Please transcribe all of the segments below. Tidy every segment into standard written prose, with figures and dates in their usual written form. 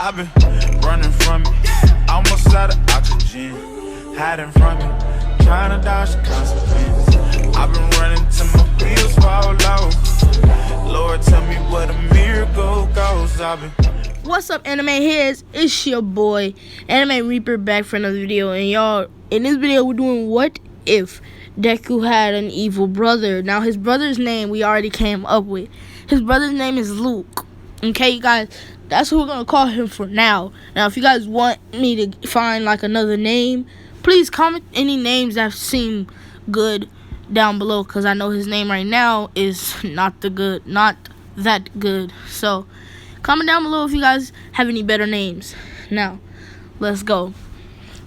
I've been running from it, almost out of oxygen, hiding from it, trying to dodge the consequences. I've been running till my wheels fall off. Lord, tell me where the miracle goes. I've been. What's up, anime heads? It's your boy Anime Reaper back for another video, and y'all, in this video we're doing what if Deku had an evil brother. Now his brother's name we already came up with. His brother's name is Luke. Okay, you guys, that's what we're gonna call him for now. Now if you guys want me to find like another name, please comment any names that seem good down below, because I know his name right now is not that good. So comment down below if you guys have any better names. Now, let's go.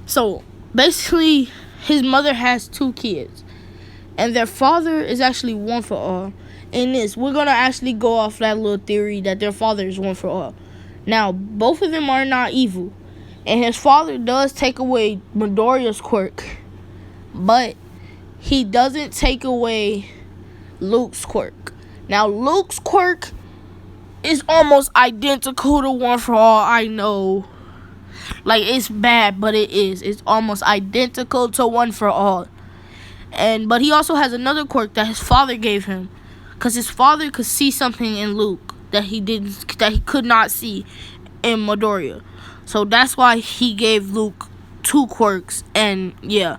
So, basically, his mother has 2 kids. And their father is actually one for all. In this, we're going to actually go off that little theory that their father is one for all. Now, both of them are not evil. And his father does take away Midoriya's quirk. But he doesn't take away Luke's quirk. Now, Luke's quirk is almost identical to one for all. I know, like, it's bad, but it is. It's almost identical to one for all. But he also has another quirk that his father gave him, because his father could see something in Luke that he could not see in Midoriya. So that's why he gave Luke 2 quirks. And yeah,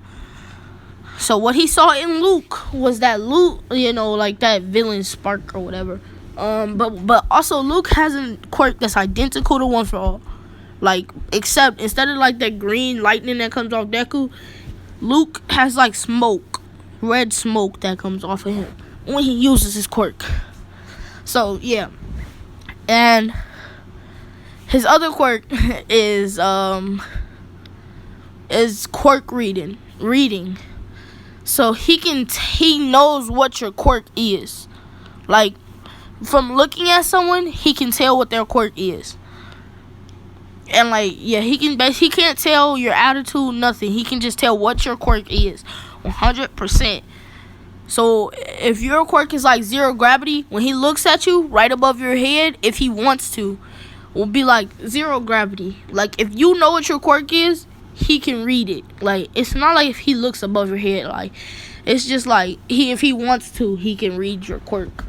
so what he saw in Luke was that Luke, like that villain spark or whatever. But also Luke has a quirk that's identical to one for all. Like, except instead of like that green lightning that comes off Deku, Luke has like smoke, red smoke that comes off of him when he uses his quirk. So yeah, and his other quirk is quirk reading. So he knows what your quirk is. Like, from looking at someone, he can tell what their quirk is. And like, yeah, he can't tell your attitude, nothing. He can just tell what your quirk is, 100%. So if your quirk is like 0 gravity, when he looks at you right above your head, if he wants to, will be like 0 gravity. Like, if you know what your quirk is, he can read it. Like, it's not like if he looks above your head. Like, it's just like if he wants to, he can read your quirk.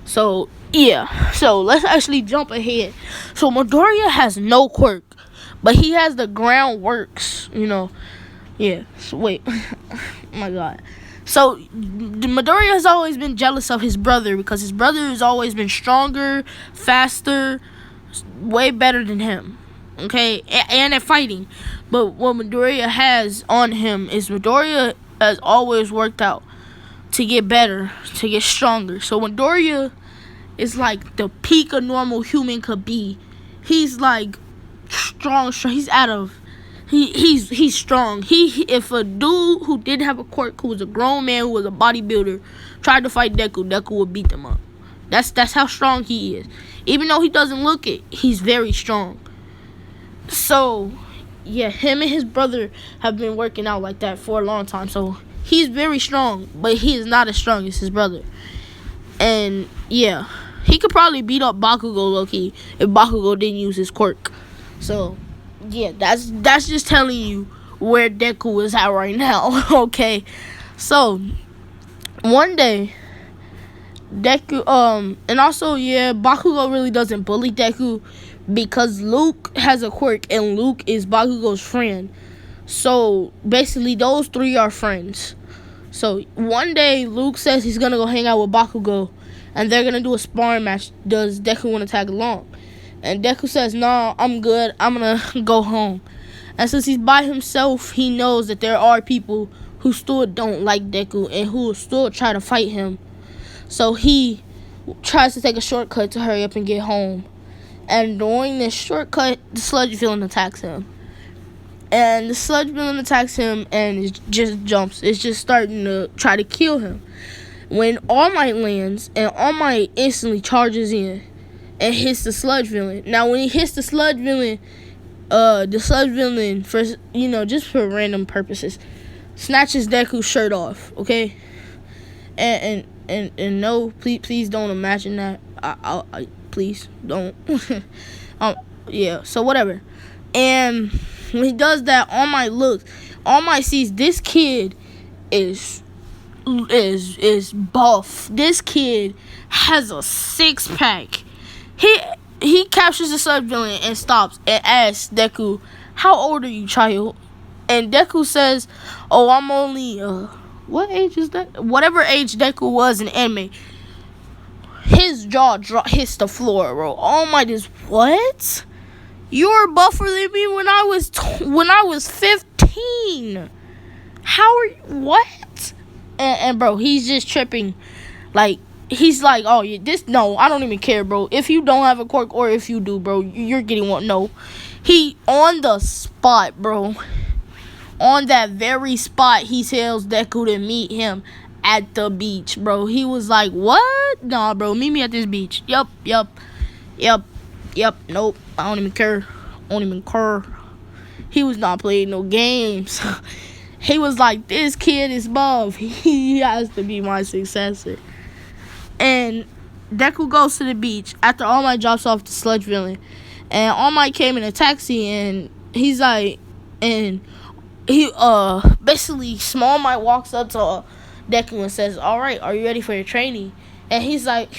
So yeah, so let's actually jump ahead. So Midoriya has no quirk, but he has the ground works, Yeah, so wait. Oh my god. So Midoriya has always been jealous of his brother, because his brother has always been stronger, faster, way better than him. Okay, and at fighting. But what Midoriya has on him is Midoriya has always worked out to get better, to get stronger. So Midoriya is like the peak a normal human could be. He's like strong. He's he's strong. If a dude who didn't have a quirk, who was a grown man, who was a bodybuilder, tried to fight Deku would beat them up. That's how strong he is. Even though he doesn't look it, he's very strong. So yeah, him and his brother have been working out like that for a long time. So he's very strong, but he is not as strong as his brother. And yeah, he could probably beat up Bakugo low-key if Bakugo didn't use his quirk. So yeah, that's just telling you where Deku is at right now. Okay, so one day Deku and also, yeah, Bakugo really doesn't bully Deku, because Luke has a quirk and Luke is Bakugo's friend. So basically those 3 are friends. So one day Luke says he's gonna go hang out with Bakugo, and they're gonna do a sparring match. Does Deku want to tag along? And Deku says, "No, I'm good. I'm gonna go home." And since he's by himself, he knows that there are people who still don't like Deku and who will still try to fight him. So he tries to take a shortcut to hurry up and get home. And during this shortcut, the sludge villain attacks him. And the sludge villain attacks him and it just jumps. It's just starting to try to kill him. When All Might lands, and All Might instantly charges in and hits the sludge villain. Now when he hits the sludge villain, for just for random purposes, snatches Deku's shirt off. Okay, and no, please don't imagine that. I please don't. Yeah, so whatever. And when he does that, All Might sees this kid is buff. This kid has a 6-pack. He captures the sub villain and stops and asks Deku, "How old are you, child?" And Deku says, "Oh, I'm only what age is that? Whatever age Deku was in anime." His jaw hits the floor, bro. All Might is, "What? You were buffer than me when I was 15. How are you? What?" And bro, he's just tripping. Like, he's like, "Oh, yeah, no, I don't even care, bro. If you don't have a quirk or if you do, bro, you're getting one." No. He, on the spot, bro. On that very spot, he tells Deku to meet him at the beach, bro. He was like, "What? Nah, bro, meet me at this beach." Yup. Nope. I don't even care. He was not playing no games. He was like, "This kid is buff. He has to be my successor." And Deku goes to the beach after All Might drops off the sludge villain. And All Might came in a taxi, and he's like, and he basically Small Might walks up to Deku and says, "All right, are you ready for your training?" And he's like,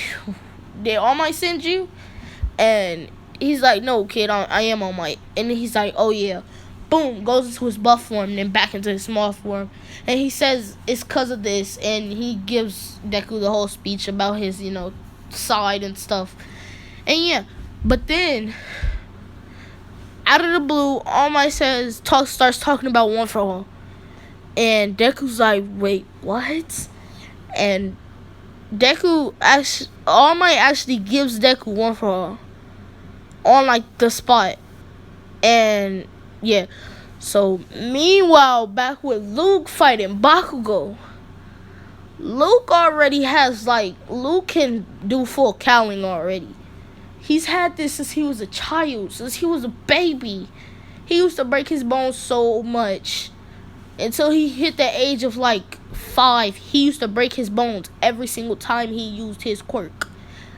"Did All Might send you?" And he's like, "No, kid, I am All Might." And he's like, "Oh yeah." Boom, goes into his buff form, then back into his small form. And he says it's because of this, and he gives Deku the whole speech about his, side and stuff. And yeah, but then, out of the blue, All Might starts talking about One For All. And Deku's like, "Wait, what?" And All Might actually gives Deku One For All. On, like, the spot. And yeah, so meanwhile, back with Luke fighting Bakugo. Luke can do full cowling already. He's had this since he was a child, since he was a baby. He used to break his bones so much. Until he hit the age of 5, he used to break his bones every single time he used his quirk.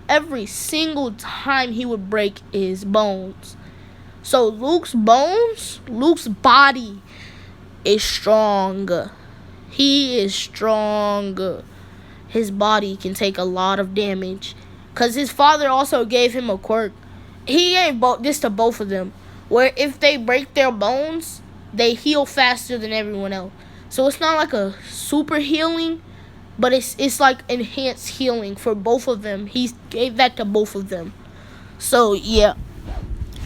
Every single time he would break his bones. So Luke's body is strong. He is strong. His body can take a lot of damage. Because his father also gave him a quirk. He gave this to both of them. Where if they break their bones, they heal faster than everyone else. So it's not like a super healing, but it's like enhanced healing for both of them. He gave that to both of them. So yeah.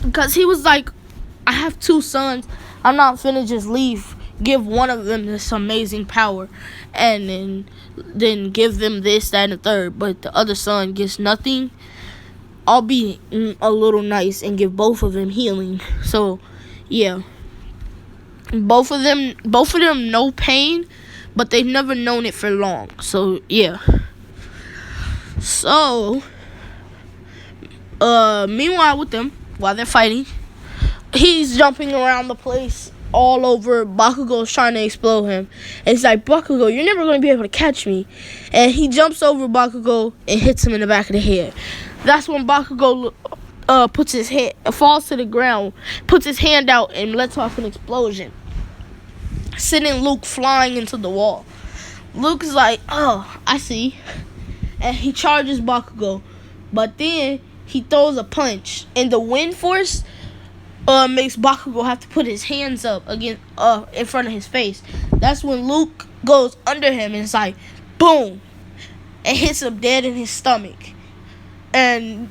Because he was like, "I have 2 sons. I'm not finna just give one of them this amazing power. And then give them this, that, and the third. But the other son gets nothing. I'll be a little nice and give both of them healing." So, yeah. Both of them know pain, but they've never known it for long. So, yeah. So, meanwhile with them, while they're fighting, he's jumping around the place all over. Bakugo's trying to explode him. And he's like, "Bakugo, you're never going to be able to catch me." And he jumps over Bakugo and hits him in the back of the head. That's when Bakugo falls to the ground, puts his hand out, and lets off an explosion, sending Luke flying into the wall. Luke is like, "Oh, I see." And he charges Bakugo. But then he throws a punch, and the wind force makes Bakugo have to put his hands up in front of his face. That's when Luke goes under him and it's like, boom, and hits him dead in his stomach. And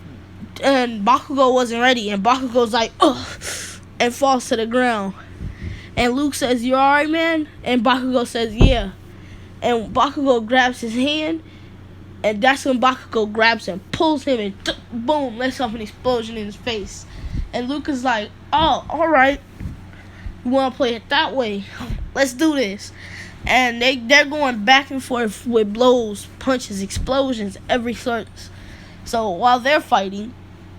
Bakugo wasn't ready, and Bakugo's like, "Ugh," and falls to the ground. And Luke says, "You alright, man?" And Bakugo says, "Yeah." And Bakugo grabs his hand, and that's when Bakugo grabs him, pulls him, and boom, lets off an explosion in his face. And Luke is like, "Oh, alright. You want to play it that way? Let's do this." And they're going back and forth with blows, punches, explosions, every sort. So while they're fighting,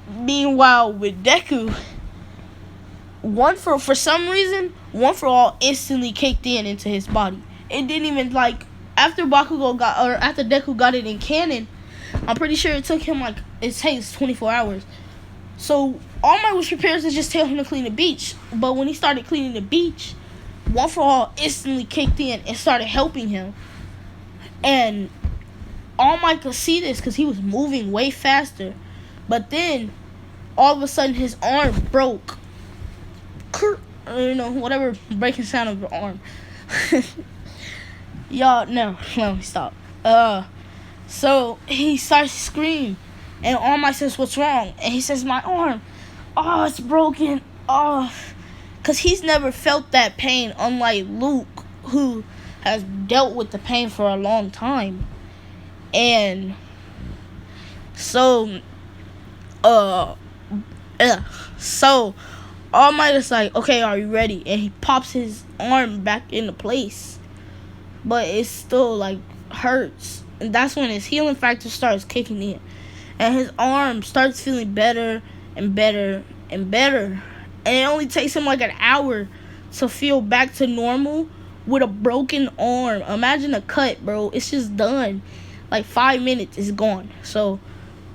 meanwhile with Deku, for some reason, One For All instantly kicked into his body. It didn't even after Deku got it in canon. I'm pretty sure it took him it takes 24 hours. So All Might was prepared to just tell him to clean the beach. But when he started cleaning the beach, One For All instantly kicked in and started helping him. And All Might could see this because he was moving way faster. But then, all of a sudden, his arm broke. Whatever breaking sound of your arm. Y'all, no, let me stop. So he starts to scream. And All Might says, "What's wrong?" And he says, "My arm. Oh, it's broken. Oh." Because he's never felt that pain, unlike Luke, who has dealt with the pain for a long time. And so, so All Might is like, "Okay, are you ready?" And he pops his arm back into place. But it still, like, hurts. And that's when his healing factor starts kicking in. And his arm starts feeling better and better and better. And it only takes him like an hour to feel back to normal with a broken arm. Imagine a cut, bro. It's just done. Like 5 minutes, it's gone. So,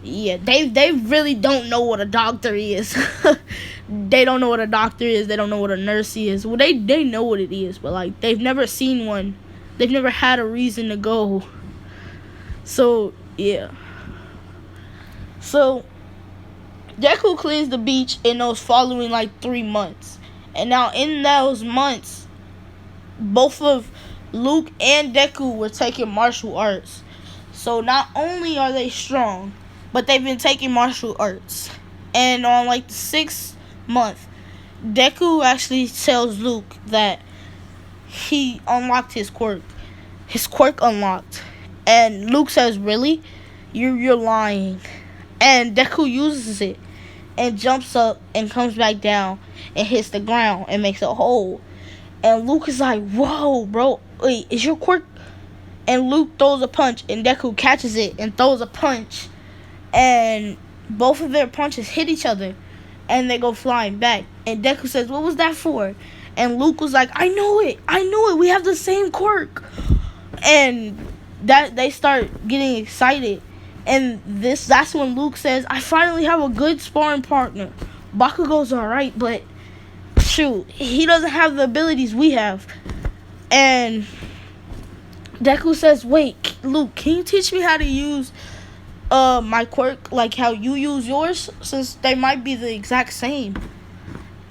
yeah, they really don't know what a doctor is. They don't know what a doctor is. They don't know what a nurse is. Well, they know what it is, but, like, they've never seen one. They've never had a reason to go. So, yeah. So, Deku cleans the beach in those following, like, 3 months. And now, in those months, both of Luke and Deku were taking martial arts. So, not only are they strong, but they've been taking martial arts. And on, like, the 6th month, Deku actually tells Luke that he unlocked his quirk. His quirk unlocked. And Luke says, "Really? You're lying." And Deku uses it and jumps up and comes back down and hits the ground and makes a hole. And Luke is like, "Whoa, bro. Wait, is your quirk?" And Luke throws a punch and Deku catches it and throws a punch. And both of their punches hit each other and they go flying back. And Deku says, "What was that for?" And Luke was like, I knew it. We have the same quirk." And that they start getting excited. And that's when Luke says, "I finally have a good sparring partner. Bakugo's alright, but shoot, he doesn't have the abilities we have." And Deku says, "Wait, Luke, can you teach me how to use my quirk like how you use yours, since they might be the exact same?"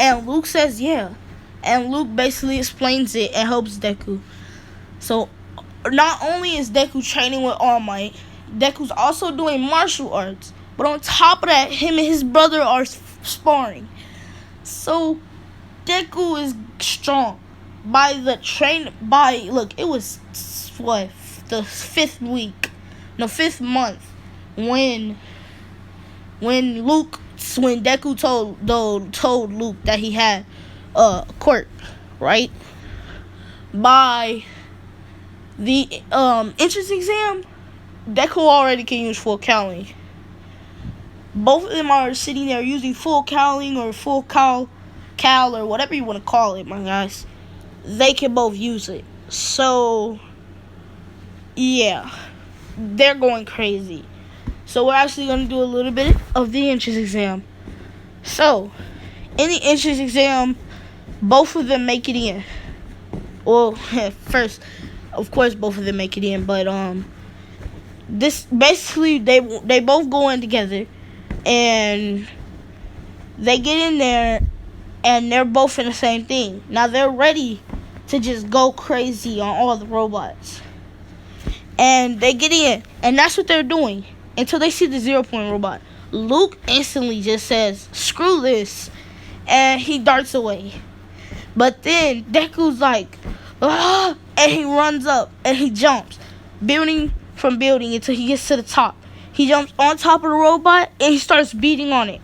And Luke says, "Yeah." And Luke basically explains it and helps Deku. So, not only is Deku training with All Might, Deku's also doing martial arts. But on top of that, him and his brother are sparring. So, Deku is strong. It was, the 5th week. No, 5th month. When Deku told Luke that he had a quirk, right? By the entrance exam, Deku already can use full cowling. Both of them are sitting there using full cowling or full cowl or whatever you want to call it, my guys. They can both use it. So, yeah, they're going crazy. So we're actually going to do a little bit of the entrance exam. So, in the entrance exam, both of them make it in. Well, first, of course, both of them make it in. But this basically they both go in together, and they get in there, and they're both in the same thing. Now they're ready to just go crazy on all the robots, and they get in, and that's what they're doing until they see the 0-point robot. Luke instantly just says, "Screw this," and he darts away. But then Deku's like, "Ah!" And he runs up and he jumps building from building until he gets to the top. He jumps on top of the robot and he starts beating on it,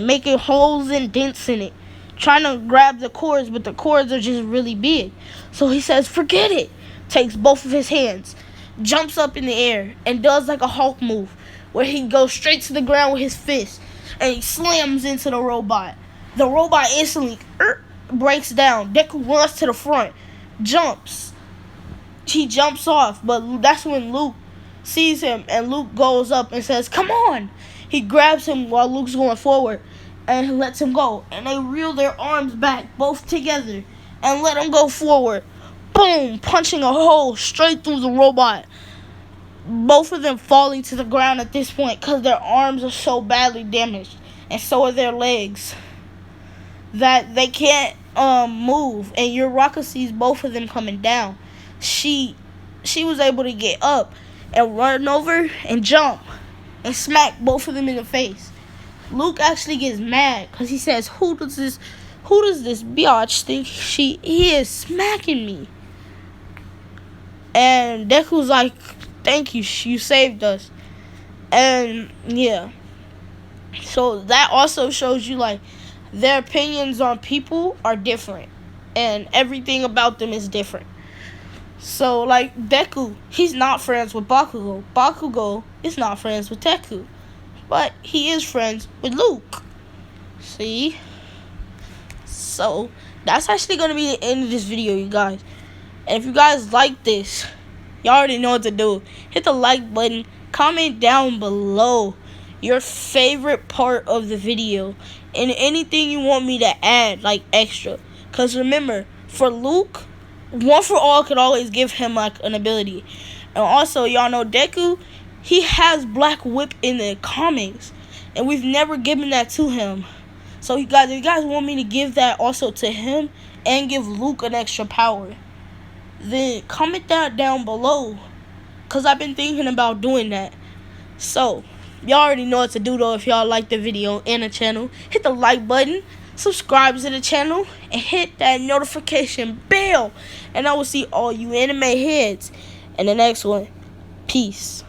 making holes and dents in it, trying to grab the cords, but the cords are just really big. So he says, "Forget it." Takes both of his hands, jumps up in the air, and does like a Hulk move where he goes straight to the ground with his fist and he slams into the robot. The robot instantly breaks down. Deku runs to the front, jumps. He jumps off, but that's when Luke sees him, and Luke goes up and says, "Come on." he grabs him while Luke's going forward and lets him go. And they reel their arms back, both together, and let him go forward. Boom! Punching a hole straight through the robot. Both of them falling to the ground at this point because their arms are so badly damaged. And so are their legs. That they can't move. And Uraraka sees both of them coming down. She was able to get up and run over and jump and smack both of them in the face. Luke actually gets mad because he says, who does this biatch think he is smacking me? And Deku's like, thank you, you saved us. And yeah, so that also shows you like their opinions on people are different and everything about them is different. So like Deku, he's not friends with Bakugo. Bakugo is not friends with Deku, but he is friends with Luke. See? So that's actually going to be the end of this video, you guys. And if you guys like this, you already know what to do. Hit the like button. Comment down below your favorite part of the video and anything you want me to add, like extra. Because remember, for Luke, One for All could always give him like an ability. And also, y'all know Deku, he has Black Whip in the comics. And we've never given that to him. So you guys, if you guys want me to give that also to him and give Luke an extra power, then comment that down below. Because I've been thinking about doing that. So, y'all already know what to do though if y'all like the video and the channel. Hit the like button, subscribe to the channel, and hit that notification bell. And I will see all you anime heads in the next one. Peace.